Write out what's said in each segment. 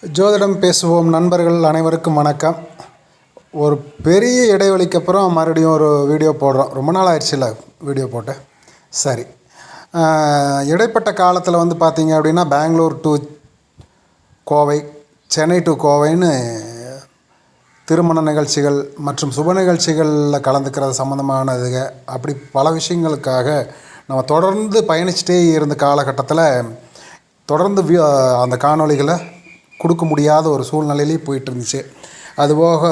ஜோதிடம் பேசுவோம் நண்பர்கள் அனைவருக்கும் வணக்கம். ஒரு பெரிய இடைவெளிக்கு அப்புறம் மறுபடியும் ஒரு வீடியோ போடுறோம். ரொம்ப நாள் ஆயிடுச்சுல்ல வீடியோ போட்டு. சரி, இடைப்பட்ட காலத்தில் வந்து பார்த்திங்க அப்படின்னா பெங்களூர் டு கோவை, சென்னை டு கோவைன்னு திருமண நிகழ்ச்சிகள் மற்றும் சுப நிகழ்ச்சிகளில் கலந்துக்கிறது சம்மந்தமானதுங்க. அப்படி பல விஷயங்களுக்காக நம்ம தொடர்ந்து பயணிச்சிட்டே இருந்த காலகட்டத்தில் தொடர்ந்து அந்த காணொளிகளை கொடுக்க முடியாத ஒரு சூழ்நிலையிலேயே போயிட்டு இருந்துச்சு. அதுபோக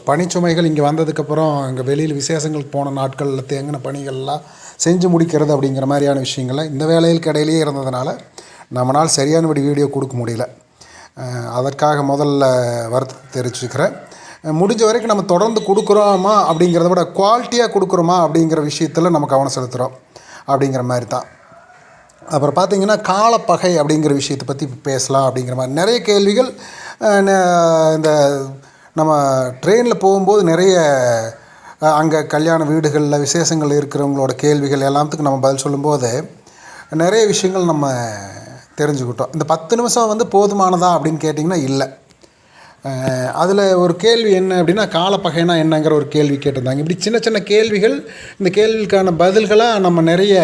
பணிச்சுமைகள் இங்கே வந்ததுக்கப்புறம் இங்கே வெளியில் விசேஷங்களுக்கு போன நாட்களில் தேங்கின பணிகள்லாம் செஞ்சு முடிக்கிறது அப்படிங்கிற மாதிரியான விஷயங்களை இந்த வேலைகளுக்கு இடையிலேயே இருந்ததுனால நம்மளால் சரியானபடி வீடியோ கொடுக்க முடியல. அதற்காக முதல்ல வருத்தத்தை தெரிவிச்சுக்கிறேன். முடிஞ்ச வரைக்கும் நம்ம தொடர்ந்து கொடுக்குறோமா அப்படிங்கிறத விட குவாலிட்டியாக கொடுக்குறோமா அப்படிங்கிற விஷயத்தில் நம்ம கவனம் செலுத்துகிறோம் அப்படிங்கிற மாதிரி தான். அப்புறம் பார்த்திங்கன்னா காலப்பகை அப்படிங்கிற விஷயத்தை பற்றி பேசலாம் அப்படிங்கிற மாதிரி நிறைய கேள்விகள். இந்த நம்ம ட்ரெயினில் போகும்போது நிறைய அங்கே கல்யாண வீடுகளில் விசேஷங்கள் இருக்கிறவங்களோட கேள்விகள் எல்லாத்துக்கும் நம்ம பதில் சொல்லும்போது நிறைய விஷயங்கள் நம்ம தெரிஞ்சுக்கிட்டோம். இந்த 10 நிமிஷம் வந்து போதுமானதா அப்படின்னு கேட்டிங்கன்னா இல்லை. அதில் ஒரு கேள்வி என்ன அப்படின்னா காலப்பகைனா என்னங்கிற ஒரு கேள்வி கேட்டிருந்தாங்க. இப்படி சின்ன சின்ன கேள்விகள், இந்த கேள்விக்கான பதில்களாக நம்ம நிறைய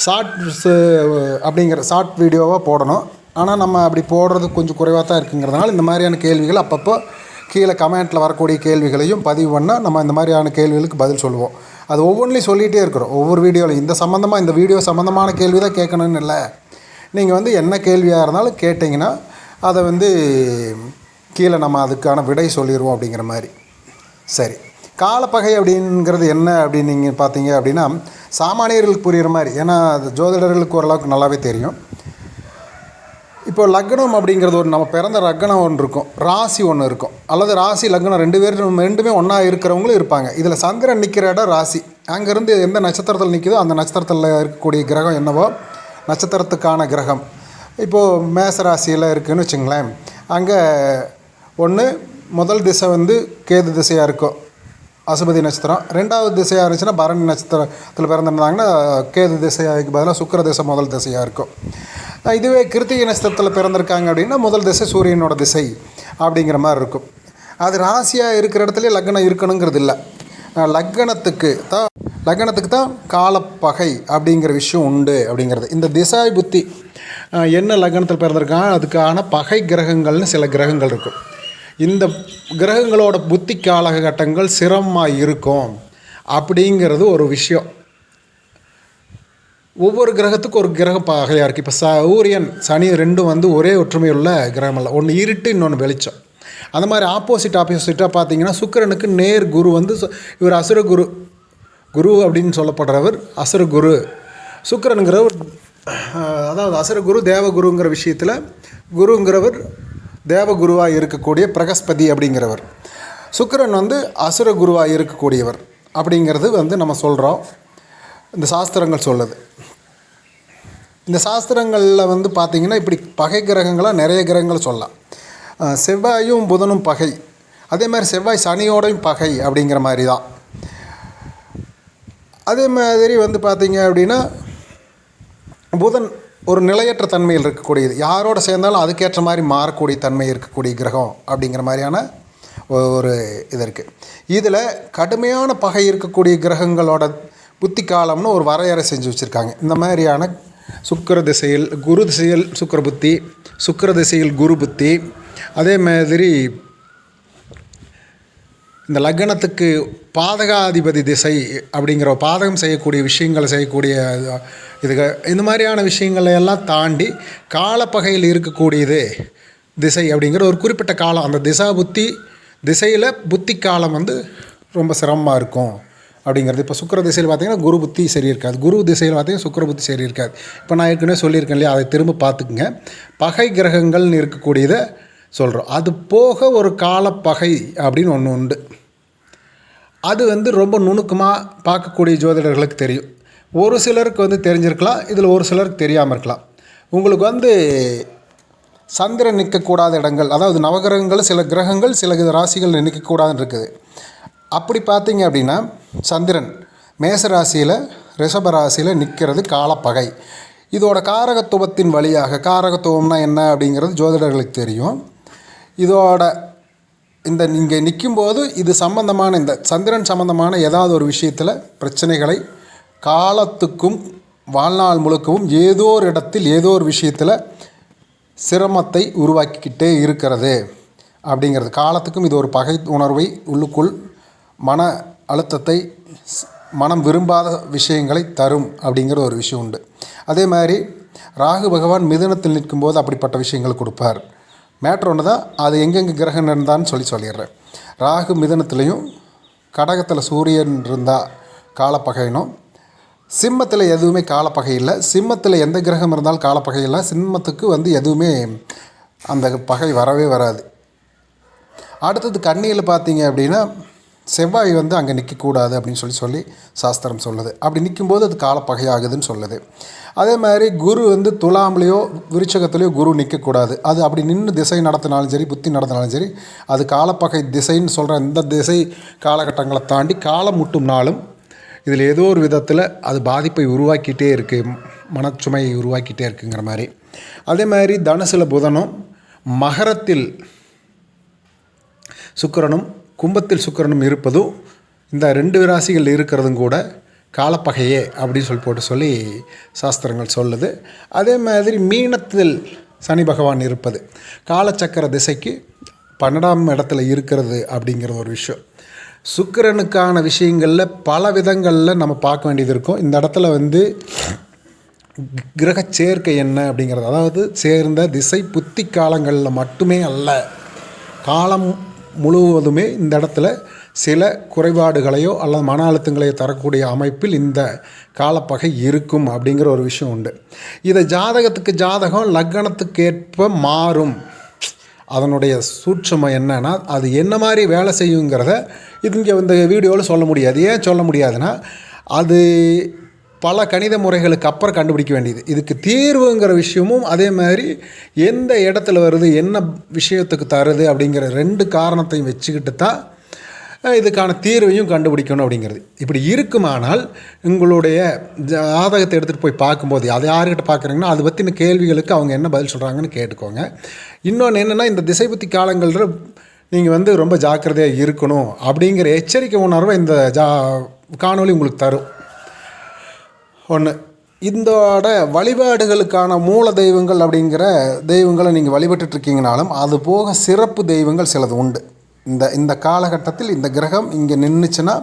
ஷார்ட்ஸு அப்படிங்கிற ஷார்ட் வீடியோவாக போடணும். ஆனால் நம்ம அப்படி போடுறது கொஞ்சம் குறைவாக தான் இருக்குங்கிறதுனால இந்த மாதிரியான கேள்விகள் அப்பப்போ கீழே கமெண்ட்டில் வரக்கூடிய கேள்விகளையும் பதிவு பண்ணால் நம்ம இந்த மாதிரியான கேள்விகளுக்கு பதில் சொல்லுவோம். அது ஒவ்வொன்றிலையும் சொல்லிகிட்டே இருக்கிறோம். ஒவ்வொரு வீடியோவில் இந்த வீடியோ சம்மந்தமான கேள்வி தான் கேட்கணும்னு இல்லை. நீங்கள் வந்து என்ன கேள்வியாக இருந்தாலும் கேட்டிங்கன்னா அதை வந்து கீழே நம்ம அதுக்கான விடை சொல்லிடுவோம் அப்படிங்கிற மாதிரி. சரி, காலப்பகை அப்படிங்கிறது என்ன அப்படின்னு நீங்கள் பார்த்தீங்க அப்படின்னா சாமானியர்களுக்கு புரிகிற மாதிரி, ஏன்னா அது ஜோதிடர்களுக்கு ஓரளவுக்கு நல்லாவே தெரியும். இப்போ லக்னம் அப்படிங்கிறது ஒரு நம்ம பிறந்த லக்னம் ஒன்று இருக்கும், ராசி ஒன்று இருக்கும், அல்லது ராசி லக்னம் ரெண்டுமே ஒன்றா இருக்கிறவங்களும் இருப்பாங்க. இதில் சந்திரன் நிற்கிற இடம் ராசி. அங்கேருந்து எந்த நட்சத்திரத்தில் நிற்கிதோ அந்த நட்சத்திரத்தில் இருக்கக்கூடிய கிரகம் என்னவோ நட்சத்திரத்துக்கான கிரகம். இப்போது மேச ராசியில் இருக்குதுன்னு வச்சுங்களேன். அங்கே ஒன்று முதல் திசை வந்து கேது திசையாக இருக்கும், அசுபதி நட்சத்திரம். ரெண்டாவது திசையாக இருந்துச்சுன்னா பரணி நட்சத்திரத்தில் பிறந்திருந்தாங்கன்னா கேது திசைக்கு பதிலாக சுக்கிர திசை முதல் திசையாக இருக்கும். இதுவே கிருத்திகை நட்சத்திரத்தில் பிறந்திருக்காங்க அப்படின்னா முதல் திசை சூரியனோட திசை அப்படிங்கிற மாதிரி இருக்கும். அது ராசியாக இருக்கிற இடத்துல லக்னம் இருக்கணுங்கிறது இல்லை. லக்னத்துக்கு தான் காலப்பகை அப்படிங்கிற விஷயம் உண்டு அப்படிங்கிறது. இந்த திசாய் புத்தி என்ன லக்னத்தில் பிறந்திருக்காங்க அதுக்கான பகை கிரகங்கள்னு சில கிரகங்கள் இருக்கும். இந்த கிரகங்களோட புத்தி காலகட்டங்கள் சிரமமாக இருக்கும் அப்படிங்கிறது ஒரு விஷயம். ஒவ்வொரு கிரகத்துக்கும் ஒரு கிரக பகையாக இருக்குது. இப்போ சூரியன் சனி ரெண்டும் வந்து ஒரே ஒற்றுமையுள்ள கிரகம் இல்லை. ஒன்று இருட்டு, இன்னொன்று வெளிச்சம். அந்த மாதிரி ஆப்போசிட்டாக பார்த்தீங்கன்னா சுக்கிரனுக்கு நேர் குரு வந்து இவர் அசுரகுரு அப்படின்னு சொல்லப்படுறவர் அசுரகுரு. சுக்கிரனுங்கிறவர் அதாவது அசுரகுரு தேவகுருங்கிற விஷயத்தில் குருங்கிறவர் தேவகுருவாக இருக்கக்கூடிய பிரகஸ்பதி அப்படிங்கிறவர். சுக்கிரன் வந்து அசுரகுருவாக இருக்கக்கூடியவர் அப்படிங்கிறது வந்து நம்ம சொல்கிறோம். இந்த சாஸ்திரங்கள் சொல்லுது. இந்த சாஸ்திரங்களில் வந்து பார்த்திங்கன்னா இப்படி பகை கிரகங்களாக நிறைய கிரகங்கள் சொல்லலாம். செவ்வாயும் புதனும் பகை, அதே மாதிரி செவ்வாய் சனியோடையும் பகை அப்படிங்கிற மாதிரி தான். அதே மாதிரி வந்து பார்த்திங்க அப்படின்னா புதன் ஒரு நிலையற்ற தன்மையில் இருக்கக்கூடியது, யாரோட சேர்ந்தாலும் அதுக்கேற்ற மாதிரி மாறக்கூடிய தன்மை இருக்கக்கூடிய கிரகம் அப்படிங்கிற மாதிரியான ஒரு இது இருக்குது. இதில் கடுமையான பகை இருக்கக்கூடிய கிரகங்களோட புத்தி காலம்னு ஒரு வரையறை செஞ்சு வச்சுருக்காங்க. இந்த மாதிரியான சுக்கிர திசையில் குரு திசையில் சுக்கிர புத்தி, சுக்கிர திசையில் குரு புத்தி, அதே மாதிரி இந்த லக்னத்துக்கு பாதகாதிபதி திசை அப்படிங்கிற பாதகம் செய்யக்கூடிய விஷயங்களை செய்யக்கூடிய இந்த மாதிரியான விஷயங்களை எல்லாம் தாண்டி காலப்பகையில் இருக்கக்கூடியது திசை அப்படிங்கிற ஒரு குறிப்பிட்ட காலம். அந்த திசையில் புத்தி காலம் வந்து ரொம்ப சிரமமாக இருக்கும் அப்படிங்கிறது. இப்போ சுக்கிர திசையில் பார்த்திங்கன்னா குரு புத்தி சரி இருக்காது, குரு திசையில் பார்த்திங்கன்னா சுக்கிர புத்தி சரி இருக்காது. இப்போ நான் ஏற்கனவே சொல்லியிருக்கேன் இல்லையா, அதை திரும்ப பார்த்துக்குங்க. பகை கிரகங்கள்னு இருக்கக்கூடியதை சொல்கிறோம். அது போக ஒரு காலப்பகை அப்படின்னு ஒன்று உண்டு. அது வந்து ரொம்ப நுணுக்கமாக பார்க்கக்கூடிய ஜோதிடர்களுக்கு தெரியும். ஒரு சிலருக்கு வந்து தெரிஞ்சிருக்கலாம், இதில் ஒரு சிலருக்கு தெரியாமல் இருக்கலாம். உங்களுக்கு வந்து சந்திரன் நிற்கக்கூடாத இடங்கள், அதாவது நவகிரகங்கள் சில கிரகங்கள் சில ராசிகள் நிற்கக்கூடாதுன்னு இருக்குது. அப்படி பார்த்தீங்க அப்படின்னா சந்திரன் மேச ராசியில் ரிஷப ராசியில் நிற்கிறது காலப்பகை. இதோட காரகத்துவத்தின் வழியாக, காரகத்துவம்னா என்ன அப்படிங்கிறது ஜோதிடர்களுக்கு தெரியும். இதோட இந்த நீங்கள் நிற்கும்போது இது சம்பந்தமான இந்த சந்திரன் சம்பந்தமான ஏதாவது ஒரு விஷயத்தில் பிரச்சனைகளை காலத்துக்கும் வாழ்நாள் முழுக்கவும் ஏதோ ஒரு இடத்தில் ஏதோ ஒரு விஷயத்தில் சிரமத்தை உருவாக்கிக்கிட்டே இருக்கிறது அப்படிங்கிறது. காலத்துக்கும் இது ஒரு பகை உணர்வை உள்ளுக்குள் மன அழுத்தத்தை மனம் விரும்பாத விஷயங்களை தரும் அப்படிங்கிற ஒரு விஷயம் உண்டு. அதே மாதிரி ராகு பகவான் மிதுனத்தில் நிற்கும்போது அப்படிப்பட்ட விஷயங்கள் கொடுப்பார். மேட்ரு ஒன்று தான், அது எங்கெங்கே கிரகம் இருந்தான்னு சொல்லிடுறேன். ராகு மிதுனத்துலேயும் கடகத்தில் சூரியன் இருந்தால் காலப்பகைனும், சிம்மத்தில் எதுவுமே காலப்பகை இல்லை. சிம்மத்தில் எந்த கிரகம் இருந்தாலும் காலப்பகை இல்லை. சிம்மத்துக்கு எதுவுமே அந்த பகை வரவே வராது. அடுத்தது கன்னியில் பார்த்தீங்க அப்படின்னா செவ்வாய் அங்கே நிற்கக்கூடாது அப்படின்னு சொல்லி சாஸ்திரம் சொல்லுது. அப்படி நிற்கும்போது அது காலப்பகை ஆகுதுன்னு சொல்லுது. அதே மாதிரி குரு துலாம்லேயோ விருச்சகத்துலேயோ குரு நிற்கக்கூடாது. அது அப்படி நின்று திசை நடத்தினாலும் சரி, புத்தி நடத்தினாலும் சரி, அது காலப்பகை திசைன்னு சொல்கிற இந்த திசை காலகட்டங்களை தாண்டி காலம் முட்டும் நாளும் இதில் ஏதோ ஒரு விதத்தில் அது பாதிப்பை உருவாக்கிட்டே இருக்குது, மனச்சுமையை உருவாக்கிட்டே இருக்குங்கிற மாதிரி. அதே மாதிரி தனுசில் புதனும், மகரத்தில் சுக்கிரனும், கும்பத்தில் சுக்கிரனும் இருப்பதும் இந்த 2 ராசிகள் இருக்கிறதும் கூட காலப்பகையே அப்படின்னு சொல்லி சாஸ்திரங்கள் சொல்லுது. அதே மாதிரி மீனத்தில் சனி பகவான் இருப்பது காலச்சக்கர திசைக்கு 12ஆம் இடத்துல இருக்கிறது அப்படிங்கிற ஒரு விஷயம். சுக்கிரனுக்கான விஷயங்களில் பல விதங்களில் நம்ம பார்க்க வேண்டியது இருக்கும். இந்த இடத்துல கிரக சேர்க்கை என்ன அப்படிங்கிறது, அதாவது சேர்ந்த திசை புத்தி காலங்களில் மட்டுமே அல்ல, காலம் முழுவதுமே இந்த இடத்துல சில குறைபாடுகளையோ அல்லது மன அழுத்தங்களையோ தரக்கூடிய அமைப்பில் இந்த காலப்பகை இருக்கும் அப்படிங்கிற ஒரு விஷயம் உண்டு. இதை ஜாதகத்துக்கு ஜாதகம் லக்னத்துக்கு ஏற்ப மாறும். அதனுடைய சூட்சமம் என்னன்னா, அது என்ன மாதிரி வேலை செய்யுங்கிறத இங்கே இந்த வீடியோவில் சொல்ல முடியாது. ஏன் சொல்ல முடியாதுன்னா, அது பல கணித முறைகளுக்கு அப்புறம் கண்டுபிடிக்க வேண்டியது. இதுக்கு தீர்வுங்கிற விஷயமும் அதே மாதிரி எந்த இடத்துல வருது, என்ன விஷயத்துக்கு தருது அப்படிங்கிற 2 காரணத்தையும் வச்சுக்கிட்டு தான் இதுக்கான தீர்வையும் கண்டுபிடிக்கணும் அப்படிங்கிறது. இப்படி இருக்குமானால் உங்களுடைய ஜாதகத்தை எடுத்துகிட்டு போய் பார்க்கும்போது, அதை யார்கிட்ட பார்க்குறீங்கன்னா அதை பற்றின கேள்விகளுக்கு அவங்க என்ன பதில் சொல்கிறாங்கன்னு கேட்டுக்கோங்க. இன்னொன்று என்னென்னா, இந்த திசை புத்தி காலங்களில் நீங்கள் ரொம்ப ஜாக்கிரதையாக இருக்கணும் அப்படிங்கிற எச்சரிக்கை உணர்வை இந்த காணொளி உங்களுக்கு தரும். ஒன்று, இதோட வழிபாடுகளுக்கான மூல தெய்வங்கள் அப்படிங்கிற தெய்வங்களை நீங்கள் வழிபட்டுருக்கீங்கனாலும் அது போக சிறப்பு தெய்வங்கள் சிலது உண்டு. இந்த காலகட்டத்தில் இந்த கிரகம் இங்கே நின்றுச்சுன்னா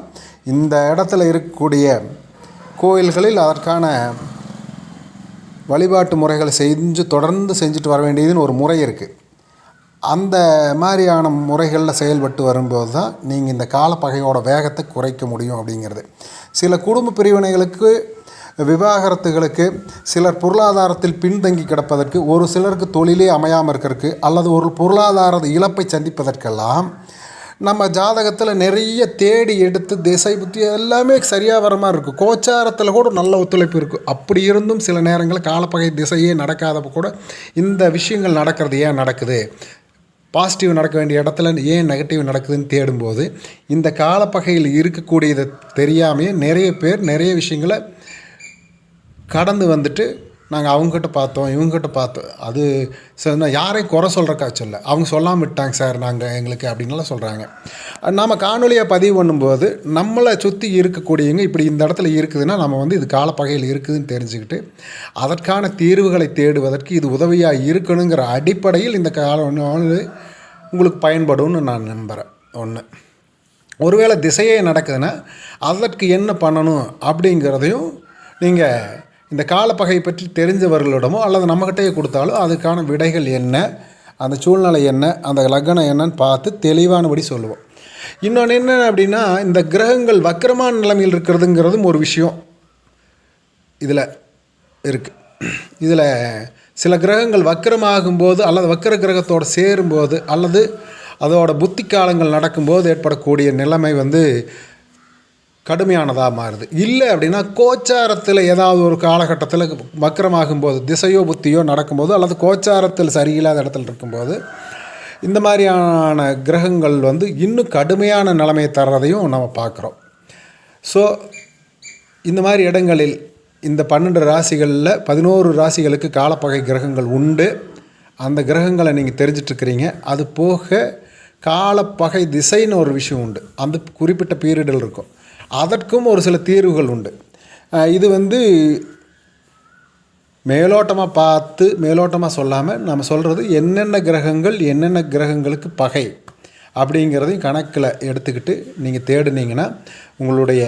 இந்த இடத்துல இருக்கக்கூடிய கோயில்களில் அதற்கான வழிபாட்டு முறைகளை தொடர்ந்து செஞ்சுட்டு வர வேண்டியதுன்னு ஒரு முறை இருக்குது. அந்த மாதிரியான முறைகளில் செயல்பட்டு வரும்போது தான் நீங்கள் இந்த காலப்பகையோட வேகத்தை குறைக்க முடியும் அப்படிங்கிறது. சில குடும்ப பிரிவினைகளுக்கு, விவாகரத்துகளுக்கு, சிலர் பொருளாதாரத்தில் பின்தங்கி கிடப்பதற்கு, ஒரு சிலருக்கு தொழிலே அமையாமல் இருக்கிறதுக்கு, அல்லது ஒரு பொருளாதார இழப்பை சந்திப்பதற்கெல்லாம் நம்ம ஜாதகத்தில் நிறைய தேடி எடுத்து திசை புத்தி எல்லாமே சரியாக வர மாதிரி இருக்கும். கோச்சாரத்தில் கூட நல்ல ஒத்துழைப்பு இருக்கும். அப்படி இருந்தும் சில நேரங்களில் காலப்பகை திசையே நடக்காதப்போ கூட இந்த விஷயங்கள் நடக்கிறது ஏன் நடக்குது, பாசிட்டிவ் நடக்க வேண்டிய இடத்துல ஏன் நெகட்டிவ் நடக்குதுன்னு தேடும்போது இந்த காலப்பகையில் இருக்கக்கூடியதை தெரியாமையே நிறைய பேர் நிறைய விஷயங்களை கடந்து வந்துட்டு நாங்கள் அவங்ககிட்ட பார்த்தோம், இவங்ககிட்ட பார்த்தோம், அது சார் யாரையும் குறை சொல்கிறக்கா சொல்ல, அவங்க சொல்லாமல் விட்டாங்க சார் நாங்கள் எங்களுக்கு அப்படின்லாம் சொல்கிறாங்க. நாம் காணொலியாக பதிவு பண்ணும்போது நம்மளை சுற்றி இருக்கக்கூடியவங்க இப்படி இந்த இடத்துல இருக்குதுன்னா நம்ம இது காலப்பகையில் இருக்குதுன்னு தெரிஞ்சுக்கிட்டு அதற்கான தீர்வுகளை தேடுவதற்கு இது உதவியாக இருக்கணுங்கிற அடிப்படையில் இந்த காணொலி உங்களுக்கு பயன்படும்னு நான் நம்புகிறேன். ஒன்று, ஒருவேளை திசையே நடக்குதுன்னா அதற்கு என்ன பண்ணணும் அப்படிங்கிறதையும் நீங்கள் இந்த காலப்பகை பற்றி தெரிஞ்சவர்களிடமோ அல்லது நம்மகிட்டே கொடுத்தாலும் அதுக்கான விடைகள் என்ன, அந்த சூழ்நிலை என்ன, அந்த லக்னம் என்னன்னு பார்த்து தெளிவானபடி சொல்லுவோம். இன்னொன்று என்ன அப்படின்னா, இந்த கிரகங்கள் வக்கரமான நிலைமையில் இருக்கிறதுங்கிறதும் ஒரு விஷயம் இதில் இருக்குது. இதில் சில கிரகங்கள் வக்கரமாகும்போது அல்லது வக்கர கிரகத்தோடு சேரும்போது அல்லது அதோட புத்தி காலங்கள் நடக்கும்போது ஏற்படக்கூடிய நிலைமை கடுமையானதாக மாறுது. இல்லை அப்படின்னா கோச்சாரத்தில் ஏதாவது ஒரு காலகட்டத்தில் வக்கரமாகும்போது, திசையோ புத்தியோ நடக்கும்போது அல்லது கோச்சாரத்தில் சரியில்லாத இடத்துல இருக்கும்போது இந்த மாதிரியான கிரகங்கள் இன்னும் கடுமையான நிலைமையை தர்றதையும் நம்ம பார்க்குறோம். ஸோ இந்த மாதிரி இடங்களில் இந்த 12 ராசிகளில் 11 ராசிகளுக்கு காலப்பகை கிரகங்கள் உண்டு. அந்த கிரகங்களை நீங்கள் தெரிஞ்சிட்ருக்கிறீங்க. அது போக காலப்பகை திசைன்னு ஒரு விஷயம் உண்டு. அந்த குறிப்பிட்ட பீரியடில் இருக்கும். அதற்கும் ஒரு சில தீர்வுகள் உண்டு. இது மேலோட்டமாக பார்த்து மேலோட்டமாக சொல்லாமல் நம்ம சொல்கிறது என்னென்ன கிரகங்களுக்கு பகை அப்படிங்கிறதையும் கணக்கில் எடுத்துக்கிட்டு நீங்கள் தேடினீங்கன்னா உங்களுடைய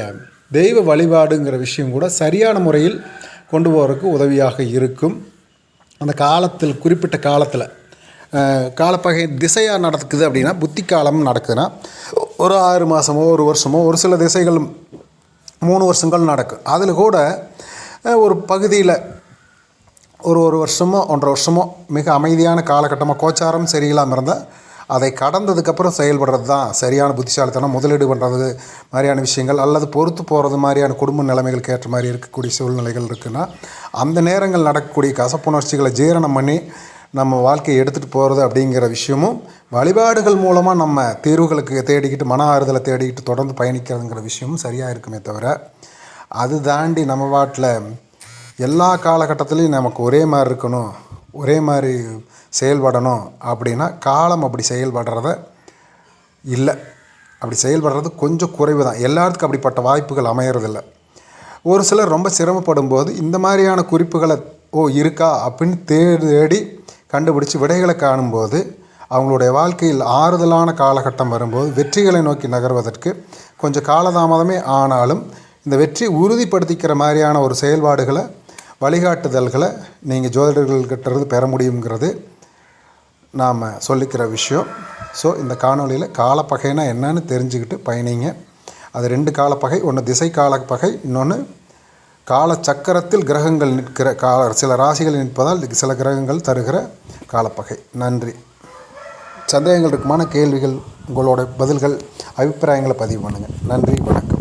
தெய்வ வழிபாடுங்கிற விஷயம் கூட சரியான முறையில் கொண்டு போகிறதுக்கு உதவியாக இருக்கும். அந்த காலத்தில் குறிப்பிட்ட காலத்தில் காலப்பகை திசையாக நடக்குது அப்படின்னா, புத்தி காலம் நடக்குதுன்னா ஒரு 6 மாதமோ ஒரு வருஷமோ, ஒரு சில திசைகள் 3 வருஷங்கள் நடக்கும். அதில் கூட ஒரு பகுதியில் ஒரு வருஷமோ 1.5 வருஷமோ மிக அமைதியான காலகட்டமாக கோச்சாரம் சரியில்லாமல் இருந்தால் அதை கடந்ததுக்கப்புறம் செயல்படுறது தான் சரியான புத்திசாலித்தனம். முதலீடு பண்ணுறது மாதிரியான விஷயங்கள் அல்லது பொறுத்து போகிறது மாதிரியான குடும்ப நிலைமைகளுக்கு ஏற்ற மாதிரி இருக்கக்கூடிய சூழ்நிலைகள் இருக்குன்னா, அந்த நேரங்கள் நடக்கக்கூடிய கசப்புணர்ச்சிகளை ஜீரணம் பண்ணி நம்ம வாழ்க்கையை எடுத்துகிட்டு போகிறது அப்படிங்கிற விஷயமும் வழிபாடுகள் மூலமாக நம்ம தீர்வுகளுக்கு தேடிக்கிட்டு மன ஆறுதலை தேடிக்கிட்டு தொடர்ந்து பயணிக்கிறதுங்கிற விஷயமும் சரியாக இருக்குமே தவிர, அது தாண்டி நம்ம வாட்டில் எல்லா காலகட்டத்துலேயும் நமக்கு ஒரே மாதிரி இருக்கணும், ஒரே மாதிரி செயல்படணும் அப்படின்னா காலம் அப்படி செயல்படுறத இல்லை. அப்படி செயல்படுறது கொஞ்சம் குறைவு தான். எல்லாத்துக்கும் அப்படிப்பட்ட வாய்ப்புகள் அமையறதில்லை. ஒரு சிலர் ரொம்ப சிரமப்படும் போது இந்த மாதிரியான குறிப்புகளை இருக்கா அப்படின்னு தேடி கண்டுபிடிச்சி விடைகளை காணும்போது அவங்களுடைய வாழ்க்கையில் ஆறுதலான காலகட்டம் வரும்போது வெற்றிகளை நோக்கி நகர்வதற்கு கொஞ்சம் காலதாமதமே ஆனாலும் இந்த வெற்றி உறுதிப்படுத்திக்கிற மாதிரியான ஒரு செயல்பாடுகளை வழிகாட்டுதல்களை நீங்கள் ஜோதிடர்கள்கிட்டருந்து பெற முடியுங்கிறது நாம் சொல்லிக்கிற விஷயம். ஸோ இந்த காணொலியில் காலப்பகைனா என்னன்னு தெரிஞ்சுக்கிட்டு பயணிங்க. அது 2 காலப்பகை, ஒன்று திசை காலப்பகை, இன்னொன்று காலச்சக்கரத்தில் கிரகங்கள் நிற்கிற சில ராசிகள் நிற்பதால் சில கிரகங்கள் தருகிற காலப்பகை. நன்றி. சந்தேகங்கள் இருக்குமான கேள்விகள், உங்களோட பதில்கள், அபிப்பிராயங்களை பதிவு பண்ணுங்கள். நன்றி, வணக்கம்.